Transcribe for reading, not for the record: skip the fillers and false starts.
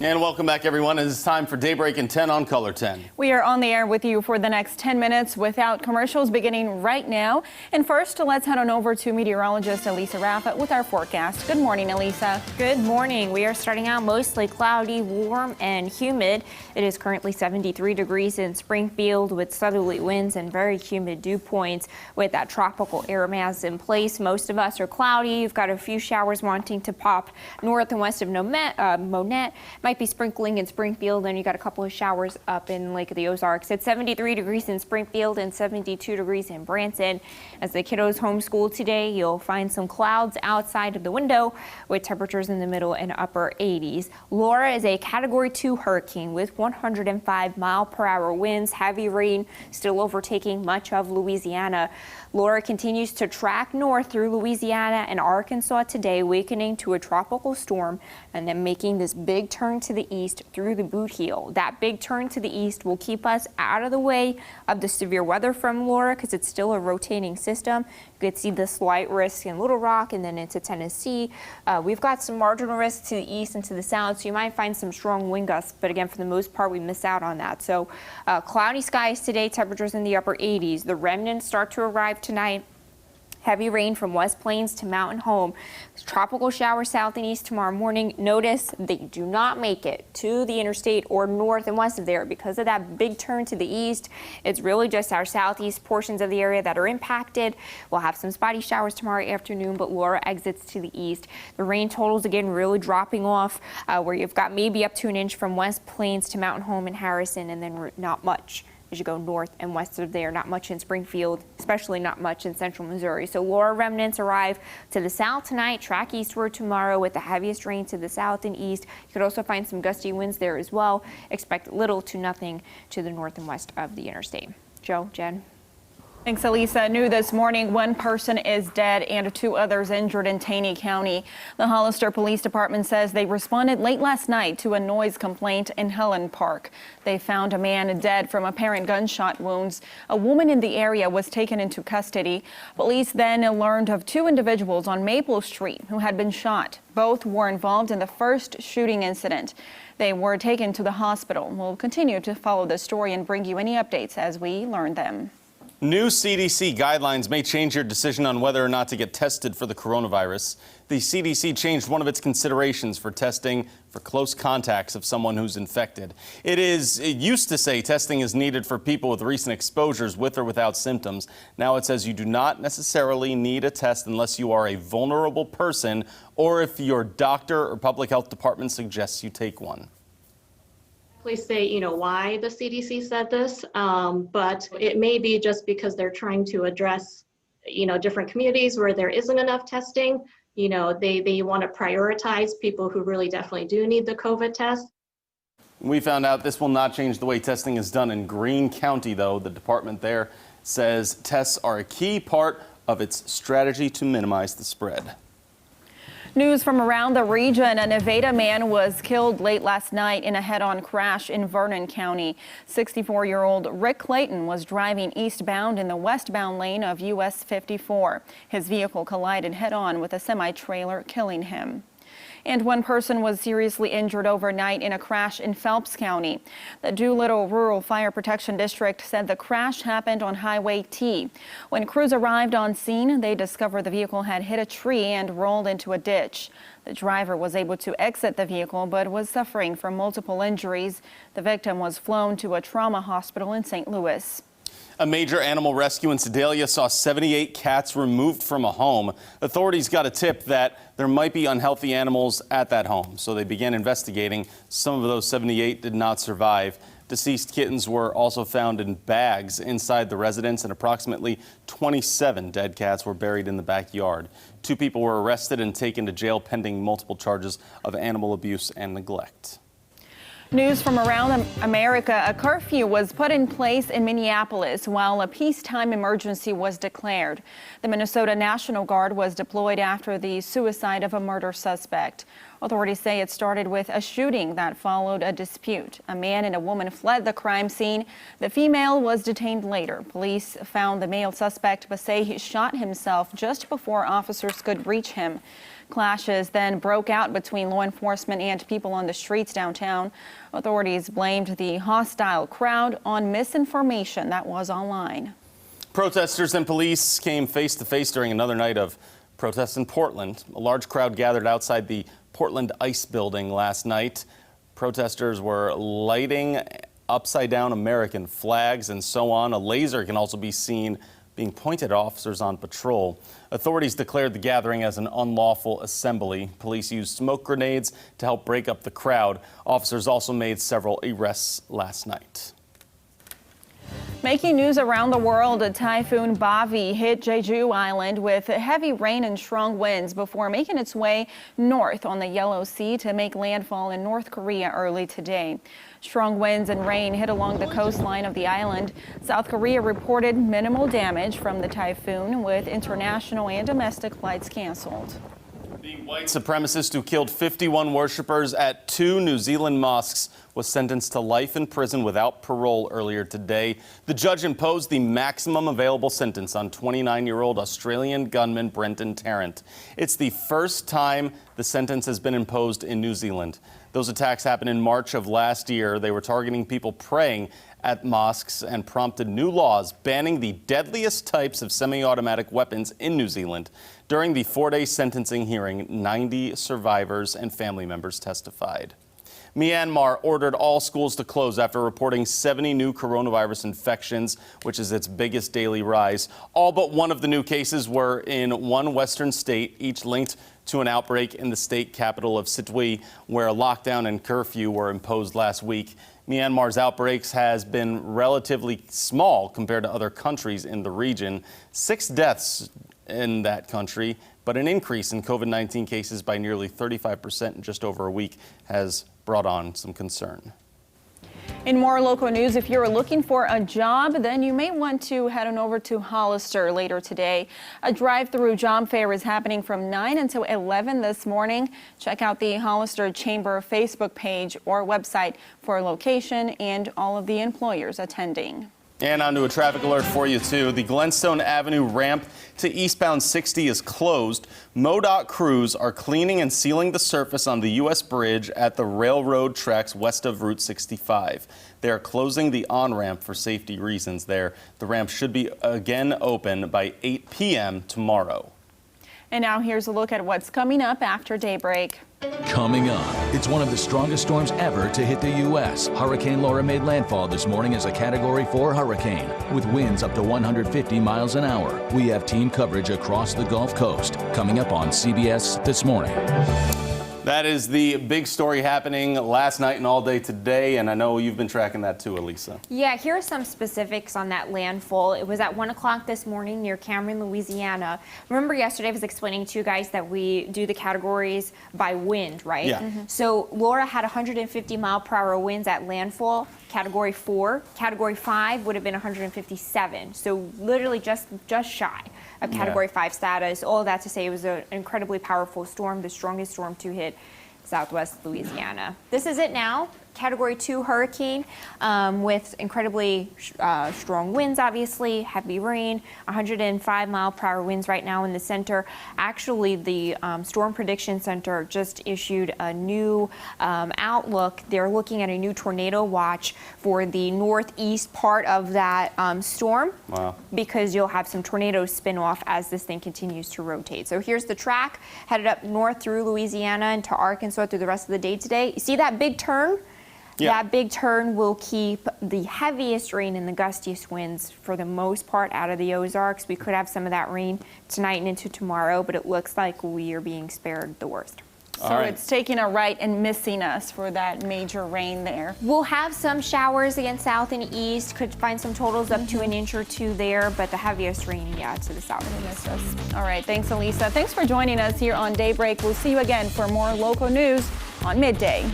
And welcome back, everyone. It's time for Daybreak and 10 on Color 10. We are on the air with you for the next 10 minutes without commercials beginning right now. And first, let's head on over to meteorologist Elisa Rafa with our forecast. Good morning, Elisa. Good morning. We are starting out mostly cloudy, warm, and humid. It is currently 73 degrees in Springfield with southerly winds and very humid dew points with that tropical air mass in place. Most of us are cloudy. You've got a few showers wanting to pop north and west of Monette. Might be sprinkling in Springfield, and you got a couple of showers up in Lake of the Ozarks. It's 73 degrees in Springfield and 72 degrees in Branson. As the kiddos homeschool today, you'll find some clouds outside of the window with temperatures in the middle and upper 80s. Laura is a Category 2 hurricane with 105-mile-per-hour winds, heavy rain still overtaking much of Louisiana. Laura continues to track north through Louisiana and Arkansas today, weakening to a tropical storm and then making this big turn to the east through the Boot Heel. That big turn to the east will keep us out of the way of the severe weather from Laura because it's still a rotating system. You could see the slight risk in Little Rock and then into Tennessee. We've got some marginal risk to the east and to the south, so you might find some strong wind gusts, but again, for the most part, we miss out on that. So cloudy skies today, temperatures in the upper 80s. The remnants start to arrive tonight. Heavy rain from West Plains to Mountain Home. Tropical showers south and east tomorrow morning. Notice they do not make it to the interstate or north and west of there because of that big turn to the east. It's really just our southeast portions of the area that are impacted. We'll have some spotty showers tomorrow afternoon, but Laura exits to the east. The rain totals again really dropping off where you've got maybe up to an inch from West Plains to Mountain Home and Harrison, and then not much as you go north and west of there. Not much in Springfield, especially not much in central Missouri. So Laura remnants arrive to the south tonight, track eastward tomorrow with the heaviest rain to the south and east. You could also find some gusty winds there as well. Expect little to nothing to the north and west of the interstate. Joe, Jen. Thanks, Elisa. New this morning, one person is dead and 2 others injured in Taney County. The Hollister Police Department says they responded late last night to a noise complaint in Helen Park. They found a man dead from apparent gunshot wounds. A woman in the area was taken into custody. Police then learned of 2 individuals on Maple Street who had been shot. Both were involved in the first shooting incident. They were taken to the hospital. We'll continue to follow the story and bring you any updates as we learn them. New CDC guidelines may change your decision on whether or not to get tested for the coronavirus. The CDC changed one of its considerations for testing for close contacts of someone who's infected. It used to say testing is needed for people with recent exposures with or without symptoms. Now it says you do not necessarily need a test unless you are a vulnerable person or if your doctor or public health department suggests you take one. Say, why the CDC said this, but it may be just because they're trying to address, different communities where there isn't enough testing. They want to prioritize people who really definitely do need the COVID test. We found out this will not change the way testing is done in Greene County, though. The department there says tests are a key part of its strategy to minimize the spread. News from around the region. A Nevada man was killed late last night in a head-on crash in Vernon County. 64-year-old Rick Clayton was driving eastbound in the westbound lane of US 54. His vehicle collided head-on with a semi-trailer, killing him. And one person was seriously injured overnight in a crash in Phelps County. The Doolittle Rural Fire Protection District said the crash happened on Highway T. When crews arrived on scene, they discovered the vehicle had hit a tree and rolled into a ditch. The driver was able to exit the vehicle but was suffering from multiple injuries. The victim was flown to a trauma hospital in St. Louis. A major animal rescue in Sedalia saw 78 cats removed from a home. Authorities got a tip that there might be unhealthy animals at that home, so they began investigating. Some of those 78 did not survive. Deceased kittens were also found in bags inside the residence, and approximately 27 dead cats were buried in the backyard. 2 people were arrested and taken to jail pending multiple charges of animal abuse and neglect. News from around America. A curfew was put in place in Minneapolis while a peacetime emergency was declared. The Minnesota National Guard was deployed after the suicide of a murder suspect. Authorities say it started with a shooting that followed a dispute. A man and a woman fled the crime scene. The female was detained later. Police found the male suspect but say he shot himself just before officers could reach him. Clashes then broke out between law enforcement and people on the streets downtown. Authorities blamed the hostile crowd on misinformation that was online. Protesters and police came face to face during another night of protests in Portland. A large crowd gathered outside the Portland Ice Building last night. Protesters were lighting upside-down American flags and so on. A laser can also be seen being pointed at officers on patrol. Authorities declared the gathering as an unlawful assembly. Police used smoke grenades to help break up the crowd. Officers also made several arrests last night. Making news around the world, a Typhoon Bavi hit Jeju Island with heavy rain and strong winds before making its way north on the Yellow Sea to make landfall in North Korea early today. Strong winds and rain hit along the coastline of the island. South Korea reported minimal damage from the typhoon, with international and domestic flights canceled. The white supremacist who killed 51 worshippers at 2 New Zealand mosques was sentenced to life in prison without parole earlier today. The judge imposed the maximum available sentence on 29-year-old Australian gunman Brenton Tarrant. It's the first time the sentence has been imposed in New Zealand. Those attacks happened in March of last year. They were targeting people praying at mosques and prompted new laws banning the deadliest types of semi-automatic weapons in New Zealand. During the 4-day sentencing hearing, 90 survivors and family members testified. Myanmar ordered all schools to close after reporting 70 new coronavirus infections, which is its biggest daily rise. All but one of the new cases were in one western state, each linked to an outbreak in the state capital of Sitwe, where a lockdown and curfew were imposed last week. Myanmar's outbreaks has been relatively small compared to other countries in the region. 6 deaths in that country, but an increase in COVID-19 cases by nearly 35% in just over a week has brought on some concern. In more local news, if you're looking for a job, then you may want to head on over to Hollister later today. A drive-through job fair is happening from 9 until 11 this morning. Check out the Hollister Chamber Facebook page or website for a location and all of the employers attending. And onto a traffic alert for you, too. The Glenstone Avenue ramp to eastbound 60 is closed. MoDOT crews are cleaning and sealing the surface on the U.S. Bridge at the railroad tracks west of Route 65. They are closing the on-ramp for safety reasons there. The ramp should be again open by 8 p.m. tomorrow. And now here's a look at what's coming up after daybreak. Coming up, it's one of the strongest storms ever to hit the U.S. Hurricane Laura made landfall this morning as a Category 4 hurricane with winds up to 150 miles an hour. We have team coverage across the Gulf Coast coming up on CBS This Morning. That is the big story happening last night and all day today, and I know you've been tracking that too, Elisa. Yeah, here are some specifics on that landfall. It was at 1 o'clock this morning near Cameron, Louisiana. Remember yesterday I was explaining to you guys that we do the categories by wind, right? Yeah. So Laura had 150 mile per hour winds at landfall, Category 4. Category 5 would have been 157. So literally just shy of Category 5 status. All of that to say it was an incredibly powerful storm, the strongest storm to hit Southwest Louisiana. This is it now. Category 2 hurricane with incredibly strong winds, obviously, heavy rain, 105 mile per hour winds right now in the center. Actually, the Storm Prediction Center just issued a new outlook. They're looking at a new tornado watch for the northeast part of that storm. Wow. Because you'll have some tornadoes spin off as this thing continues to rotate. So here's the track, headed up north through Louisiana into Arkansas through the rest of the day today. You see that big turn? Yeah. That big turn will keep the heaviest rain and the gustiest winds for the most part out of the Ozarks. We could have some of that rain tonight and into tomorrow, but it looks like we are being spared the worst. So it's taking a right and missing us for that major rain there. We'll have some showers again south and east. Could find some totals up to an inch or two there, but the heaviest rain, yeah, to the south and east. All right, thanks, Elisa. Thanks for joining us here on Daybreak. We'll see you again for more local news on midday.